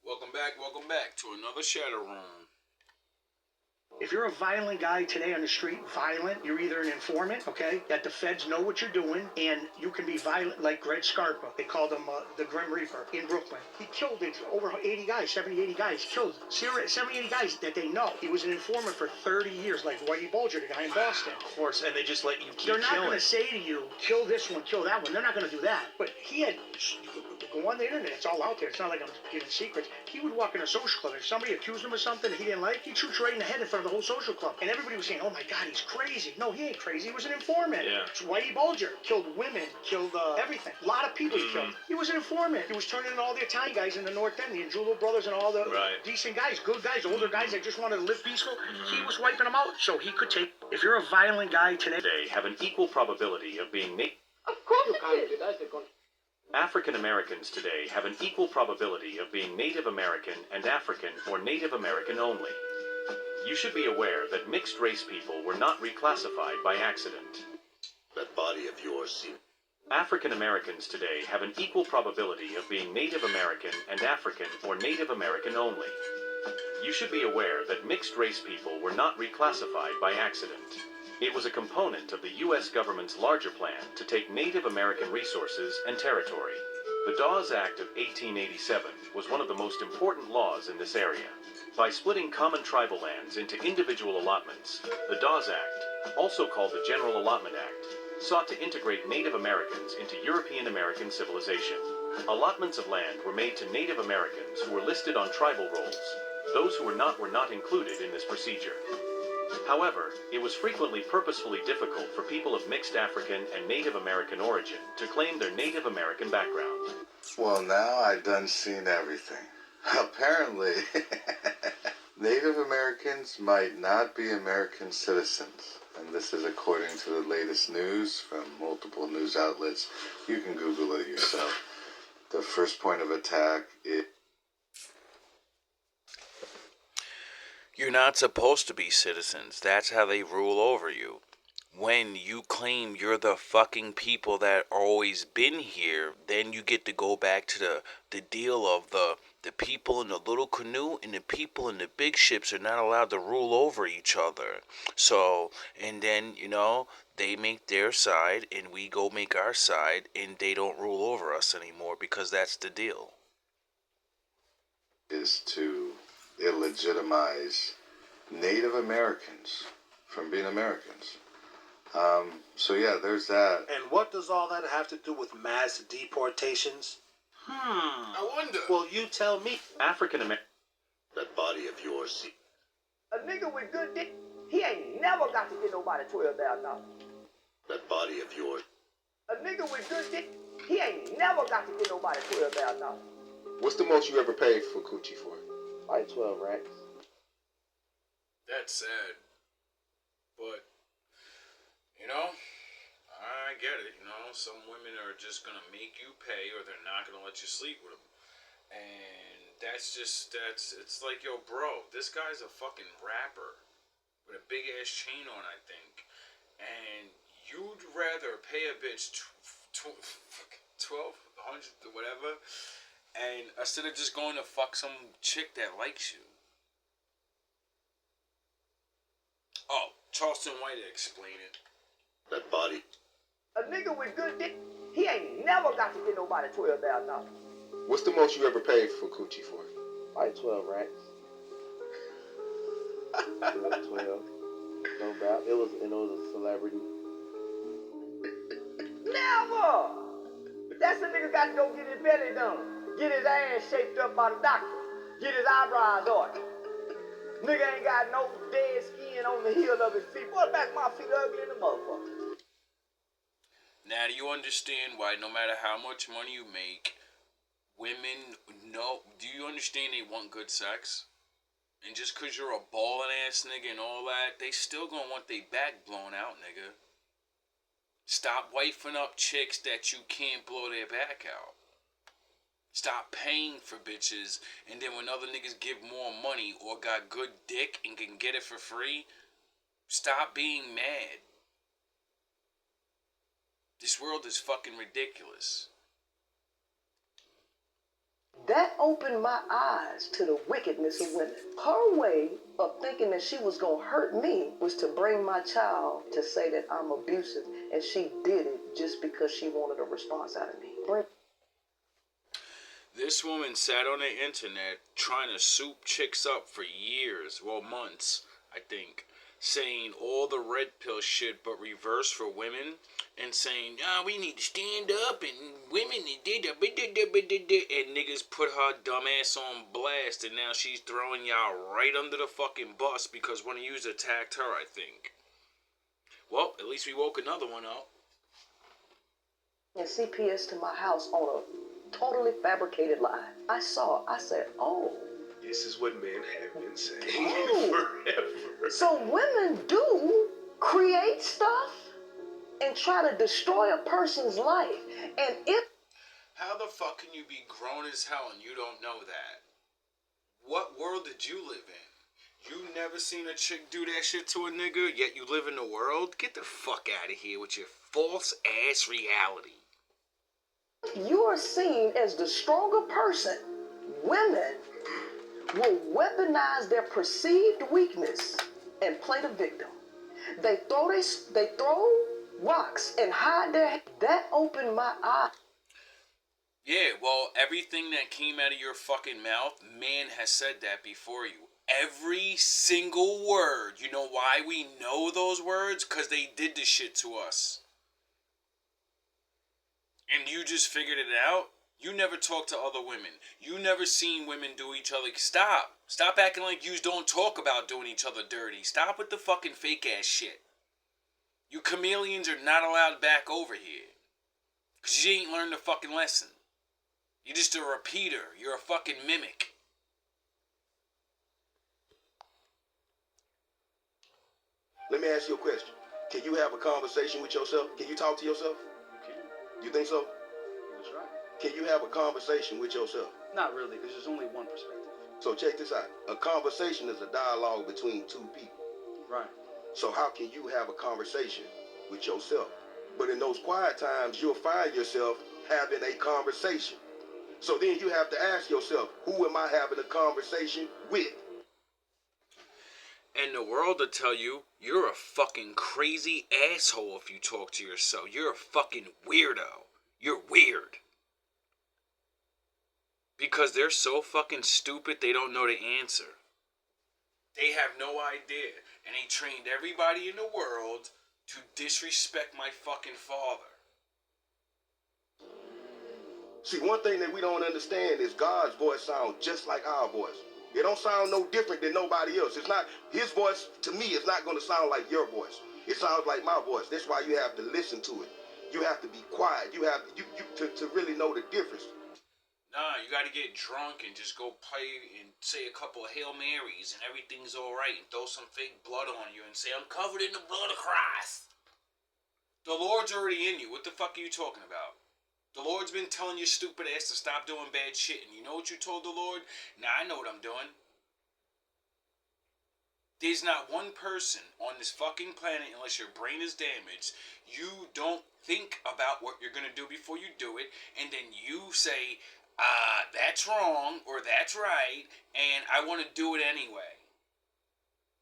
Welcome back to another Shadow Room. If you're a violent guy today on the street, violent, you're either an informant, okay, that the feds know what you're doing, and you can be violent like Greg Scarpa. They called him the Grim Reaper in Brooklyn. He killed over 80 guys, 70, 80 guys, killed 70, 80 guys that they know. He was an informant for 30 years, like Whitey Bulger, the guy in Boston. Of course, and they just let you keep killing. They're not going to say to you, kill this one, kill that one. They're not going to do that. But he had, go on the internet, it's all out there. It's not like I'm giving secrets. He would walk in a social club. If somebody accused him of something he didn't like, he'd shoot you right in the head in front of the whole social club. And everybody was saying, oh my God, he's crazy. No, he ain't crazy. He was an informant. Yeah. It's Whitey Bulger. Killed women, killed everything. A lot of people he killed. He was an informant. He was turning in all the Italian guys in the North End, the Angiulo brothers and all the decent guys, good guys, older guys that just wanted to live peaceful. He was wiping them out so he could take. If you're a violent guy today, they have an equal probability of being Of course it is. African Americans today have an equal probability of being Native American and African or Native American only. You should be aware that mixed race people were not reclassified by accident. That body of yours seems... African Americans today have an equal probability of being Native American and African or Native American only. You should be aware that mixed race people were not reclassified by accident. It was a component of the U.S. government's larger plan to take Native American resources and territory. The Dawes Act of 1887 was one of the most important laws in this area. By splitting common tribal lands into individual allotments, the Dawes Act, also called the General Allotment Act, sought to integrate Native Americans into European American civilization. Allotments of land were made to Native Americans who were listed on tribal rolls. Those who were not included in this procedure. However, it was frequently purposefully difficult for people of mixed African and Native American origin to claim their Native American background. Well, now I done seen everything. Apparently, Native Americans might not be American citizens. And this is according to the latest news from multiple news outlets. You can Google it yourself. The first point of attack is... You're not supposed to be citizens. That's how they rule over you. When you claim you're the fucking people that always been here, then you get to go back to the deal of the people in the little canoe and the people in the big ships are not allowed to rule over each other. So, and then, they make their side and we go make our side and they don't rule over us anymore because that's the deal. Is to illegitimize Native Americans from being Americans. So yeah, there's that. And what does all that have to do with mass deportations? I wonder. Well, you tell me. African American. That body of yours... A nigga with good dick, he ain't never got to get nobody $12,000. That body of yours... A nigga with good dick, he ain't never got to get nobody $12,000. What's the most you ever paid for coochie for? Like 12 racks. That's sad. But, I get it. Some women are just going to make you pay or they're not going to let you sleep with them. And it's like, yo, bro, this guy's a fucking rapper with a big ass chain on, I think. And you'd rather pay a bitch $1,200 or whatever, and instead of just going to fuck some chick that likes you. Oh, Charleston White explain it. That body... A nigga with good dick, he ain't never got to get nobody $12,000. What's the most you ever paid for coochie for? Like 12 racks. 12. No doubt. It was a celebrity. Never! That's a nigga got to go get his belly done. Get his ass shaped up by the doctor. Get his eyebrows arched. Nigga ain't got no dead skin on the heel of his feet. Boy, back my feet ugly in the motherfucker. Now, do you understand why no matter how much money you make, women do you understand they want good sex? And just cause you're a ballin' ass nigga and all that, they still gonna want their back blown out, nigga. Stop wifing up chicks that you can't blow their back out. Stop paying for bitches, and then when other niggas give more money or got good dick and can get it for free, stop being mad. This world is fucking ridiculous. That opened my eyes to the wickedness of women. Her way of thinking that she was going to hurt me was to bring my child to say that I'm abusive. And she did it just because she wanted a response out of me. This woman sat on the internet trying to soup chicks up for years, well, months, I think, saying all the red pill shit but reverse for women, and saying, we need to stand up and women and niggas put her dumb ass on blast, and now she's throwing y'all right under the fucking bus because one of yous attacked her, I think. Well, at least we woke another one up. And CPS to my house on a totally fabricated lie. I said, oh. This is what men have been saying forever. So women do create stuff and try to destroy a person's life. And if... How the fuck can you be grown as hell and you don't know that? What world did you live in? You never seen a chick do that shit to a nigga, yet you live in the world? Get the fuck out of here with your false ass reality. You are seen as the stronger person. Women will weaponize their perceived weakness and play the victim. They throw rocks and hide their head. That opened my eyes. Yeah, well, everything that came out of your fucking mouth, man has said that before you. Every single word. You know why we know those words? Because they did this shit to us. And you just figured it out? You never talked to other women. You never seen women do each other. Stop. Stop acting like you don't talk about doing each other dirty. Stop with the fucking fake ass shit. You chameleons are not allowed back over here. Because you ain't learned the fucking lesson. You're just a repeater. You're a fucking mimic. Let me ask you a question. Can you have a conversation with yourself? Can you talk to yourself? You think so? That's right. Can you have a conversation with yourself? Not really, because there's only one perspective. So check this out. A conversation is a dialogue between two people. Right. So how can you have a conversation with yourself? But in those quiet times, you'll find yourself having a conversation. So then you have to ask yourself, who am I having a conversation with? And the world will tell you, you're a fucking crazy asshole if you talk to yourself. You're a fucking weirdo. You're weird. Because they're so fucking stupid, they don't know the answer. They have no idea. And they trained everybody in the world to disrespect my fucking father. See, one thing that we don't understand is God's voice sounds just like our voice. It don't sound no different than nobody else. It's not, his voice, to me, is not going to sound like your voice. It sounds like my voice. That's why you have to listen to it. You have to be quiet. You have to really know the difference. Nah, you got to get drunk and just go play and say a couple of Hail Marys and everything's all right, and throw some fake blood on you and say, I'm covered in the blood of Christ. The Lord's already in you. What the fuck are you talking about? The Lord's been telling your stupid ass to stop doing bad shit, and you know what you told the Lord? Nah, I know what I'm doing. There's not one person on this fucking planet, unless your brain is damaged, you don't think about what you're going to do before you do it, and then you say, that's wrong, or that's right, and I want to do it anyway.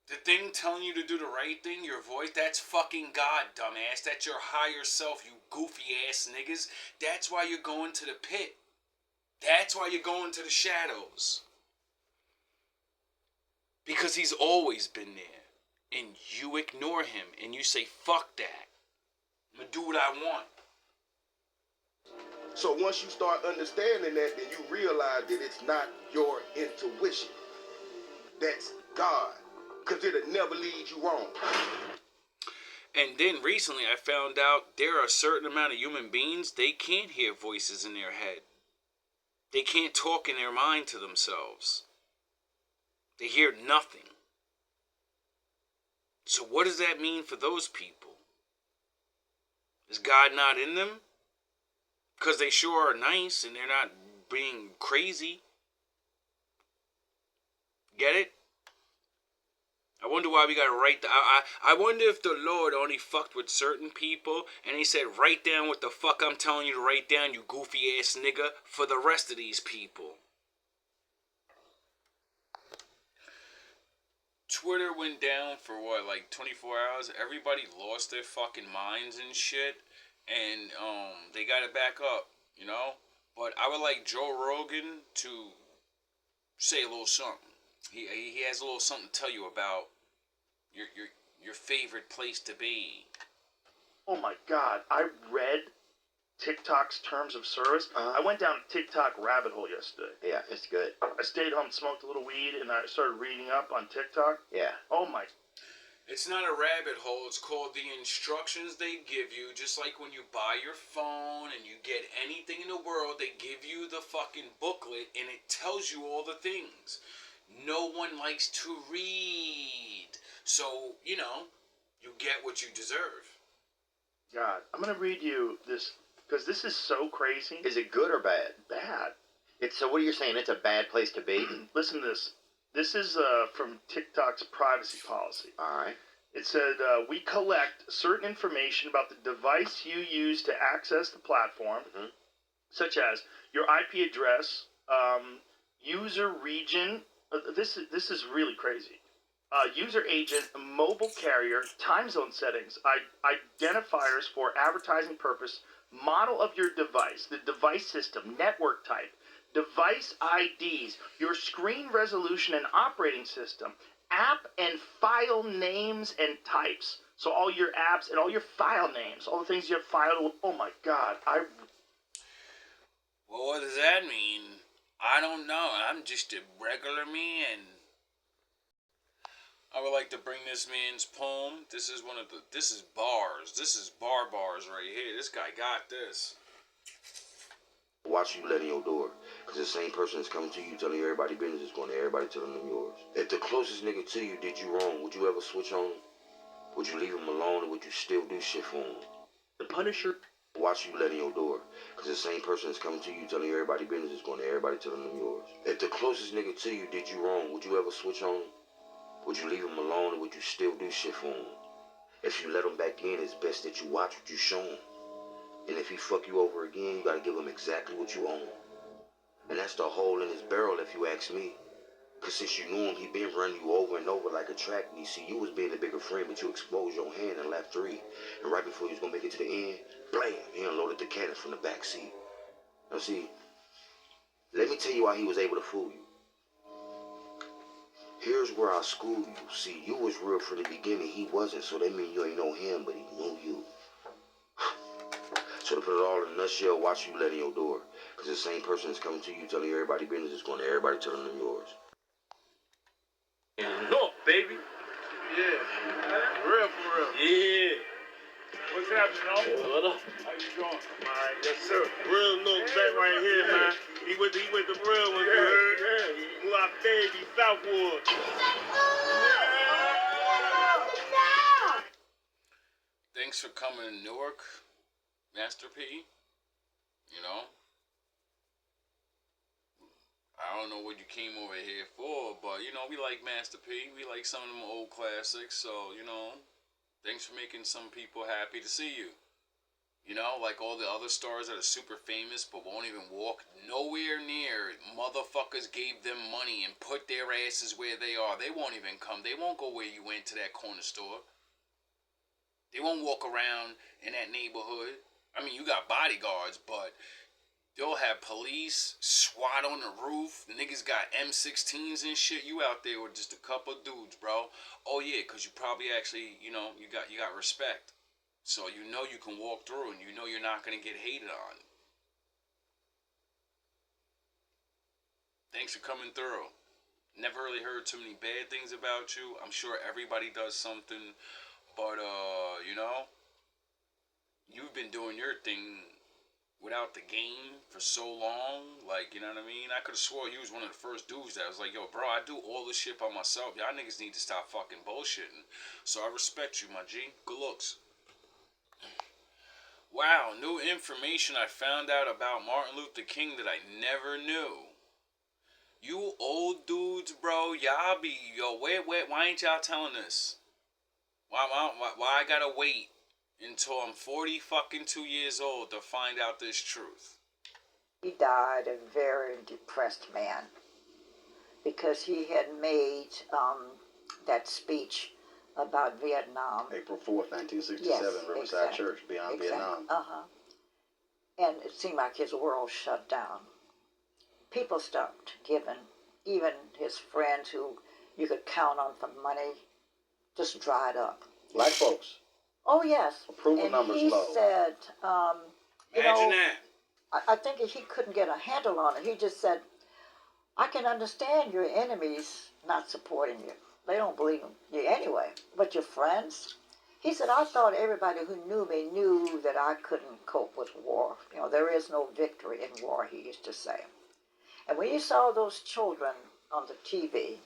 The thing telling you to do the right thing, your voice, that's fucking God, dumbass. That's your higher self, you goofy ass niggas. That's why you're going to the pit. That's why you're going to the shadows. Because he's always been there. And you ignore him and you say, fuck that. I'm going to do what I want. So once you start understanding that, then you realize that it's not your intuition. That's God. Because it'll never lead you wrong. And then recently I found out there are a certain amount of human beings, they can't hear voices in their head. They can't talk in their mind to themselves. They hear nothing. So what does that mean for those people? Is God not in them? Because they sure are nice and they're not being crazy. Get it? I wonder why we gotta write the... I wonder if the Lord only fucked with certain people and he said, write down what the fuck I'm telling you to write down, you goofy ass nigga, for the rest of these people. Twitter went down for what, like 24 hours? Everybody lost their fucking minds and shit, and they got it back up, you know. But I would like Joe Rogan to say a little something. He has a little something to tell you about your favorite place to be. Oh my God, I read TikTok's terms of service. I went down a TikTok rabbit hole yesterday. Yeah, it's good. I stayed home, smoked a little weed, and I started reading up on TikTok. Yeah. Oh my. It's not a rabbit hole. It's called the instructions they give you. Just like when you buy your phone and you get anything in the world, they give you the fucking booklet and it tells you all the things. No one likes to read. So, you know, you get what you deserve. God, I'm going to read you this, because this is so crazy. Is it good or bad? Bad. So what are you saying? It's a bad place to be? Listen to this. This is from TikTok's privacy policy. All right. It said, we collect certain information about the device you use to access the platform, such as your IP address, user region. This is really crazy. User agent, mobile carrier, time zone settings, identifiers for advertising purpose, model of your device, the device system, network type, device IDs, your screen resolution and operating system, app and file names and types. So all your apps and all your file names, all the things you have filed. Oh my God. Well, what does that mean? I don't know. I'm just a regular man. I would like to bring this man's poem. This is bars. This is bars right here. This guy got this. Watch you let in your door. Because the same person that's coming to you telling everybody business is going to everybody telling them yours. If the closest nigga to you did you wrong, would you ever switch on him? Would you leave him alone or would you still do shit for him? The Punisher. Watch you let in your door. Because the same person that's coming to you telling everybody business is going to everybody telling them yours. If the closest nigga to you did you wrong, would you ever switch on him? Would you leave him alone or would you still do shit for him? If you let him back in, it's best that you watch what you show him. And if he fuck you over again, you gotta give him exactly what you own. And that's the hole in his barrel if you ask me. Cause since you knew him, he been running you over and over like a track. You see, you was being the bigger friend, but you exposed your hand and left 3. And right before you was gonna make it to the end, blam, he unloaded the cannon from the back seat. Now see, let me tell you why he was able to fool you. Here's where I school you. See, you was real from the beginning. He wasn't, so that means you ain't know him, but he knew you. So to put it all in a nutshell, watch you let in your door. Because the same person that's coming to you telling everybody business is going to everybody telling them yours. Look, baby. Yeah. For real. Yeah. What's happening, no? What up? How you doing? All right, yes, sir. Real look back right here, man. He with the real one, you heard? Yeah. My baby, Southwood. Thanks for coming to Newark, Master P. You know? I don't know what you came over here for, but, you know, we like Master P. We like some of them old classics, so, you know, thanks for making some people happy to see you. You know, like all the other stars that are super famous but won't even walk nowhere near. Motherfuckers gave them money and put their asses where they are. They won't even come. They won't go where you went to that corner store. They won't walk around in that neighborhood. I mean, you got bodyguards, but they'll have police, SWAT on the roof. Niggas got M16s and shit. You out there with just a couple dudes, bro. Oh yeah, cause you probably actually, you know, you got respect. So you know you can walk through and you know you're not gonna get hated on. Thanks for coming through. Never really heard too many bad things about you. I'm sure everybody does something, but you know, you've been doing your thing without the game for so long, like, you know what I mean? I could have swore you was one of the first dudes that was like, yo, bro, I do all this shit by myself. Y'all niggas need to stop fucking bullshitting. So I respect you, my G. Good looks. Wow, new information I found out about Martin Luther King that I never knew. You old dudes, bro, y'all be, yo, wait, why ain't y'all telling this? Why I gotta wait until I'm 42 years old to find out this truth? He died a very depressed man because he had made that speech about Vietnam. April 4th, 1967, Yes, Riverside exactly. Church, Beyond Vietnam. And it seemed like his world shut down. People stopped giving. Even his friends who you could count on for money just dried up. Black folks. Oh, yes. Approval and numbers he low. said, Imagine that. I think he couldn't get a handle on it. He just said, I can understand your enemies not supporting you. They don't believe in you anyway. But your friends? He said, I thought everybody who knew me knew that I couldn't cope with war. You know, there is no victory in war, he used to say. And when you saw those children on the TV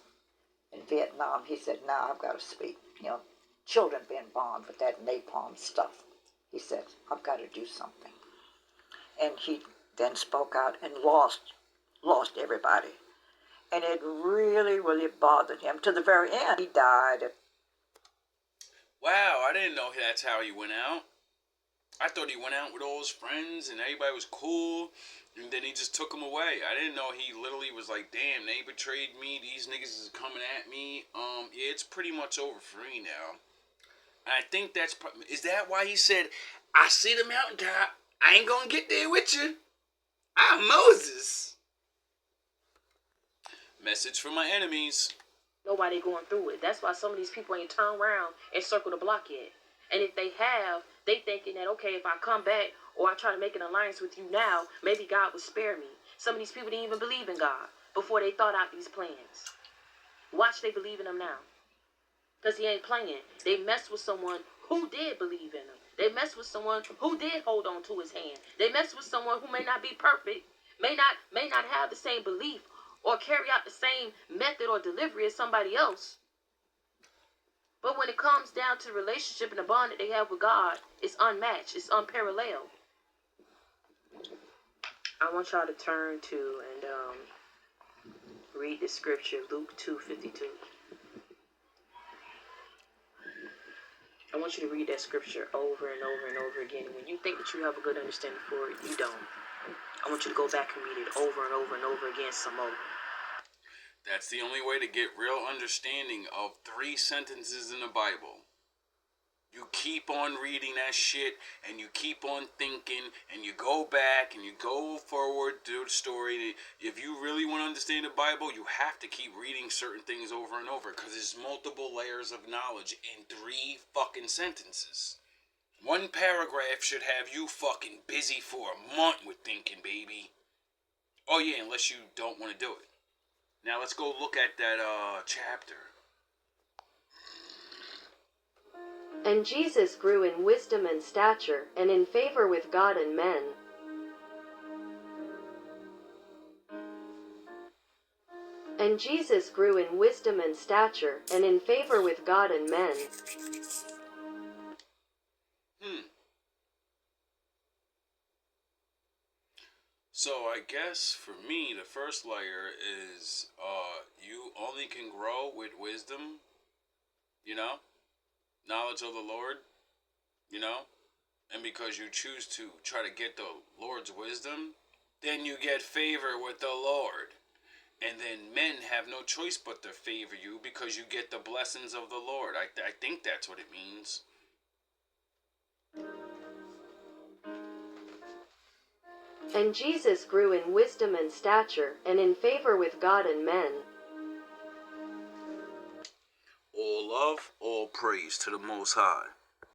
in Vietnam, he said, now I've got to speak. You know, children being bombed with that napalm stuff. He said, I've got to do something. And he then spoke out and lost everybody. And it really, really bothered him to the very end. He died. Wow, I didn't know that's how he went out. I thought he went out with all his friends and everybody was cool. And then he just took them away. I didn't know he literally was like, damn, they betrayed me. These niggas is coming at me. Yeah, it's pretty much over for me now. And I think is that why he said, I see the mountaintop. I ain't gonna get there with you. I'm Moses. Message for my enemies. Nobody going through it. That's why some of these people ain't turned around and circled the block yet. And if they have, they thinking that, okay, if I come back or I try to make an alliance with you now, maybe God will spare me. Some of these people didn't even believe in God before they thought out these plans. Watch they believe in him now. Because he ain't playing. They messed with someone who did believe in him. They messed with someone who did hold on to his hand. They messed with someone who may not be perfect, may not have the same belief or carry out the same method or delivery as somebody else. But when it comes down to the relationship and the bond that they have with God, it's unmatched. It's unparalleled. I want y'all to turn to and read the scripture, Luke 2:52. I want you to read that scripture over and over and over again. And when you think that you have a good understanding for it, you don't. I want you to go back and read it over and over and over again some more. That's the only way to get real understanding of 3 sentences in the Bible. You keep on reading that shit, and you keep on thinking, and you go back, and you go forward through the story. If you really want to understand the Bible, you have to keep reading certain things over and over, because there's multiple layers of knowledge in 3 fucking sentences. 1 paragraph should have you fucking busy for a month with thinking, baby. Oh yeah, unless you don't want to do it. Now let's go look at that chapter. And Jesus grew in wisdom and stature, and in favor with God and men. And Jesus grew in wisdom and stature, and in favor with God and men. So I guess for me, the first layer is you only can grow with wisdom, you know, knowledge of the Lord, you know, and because you choose to try to get the Lord's wisdom, then you get favor with the Lord. And then men have no choice but to favor you because you get the blessings of the Lord. I think that's what it means. And Jesus grew in wisdom and stature, and in favor with God and men. All love, all praise to the Most High.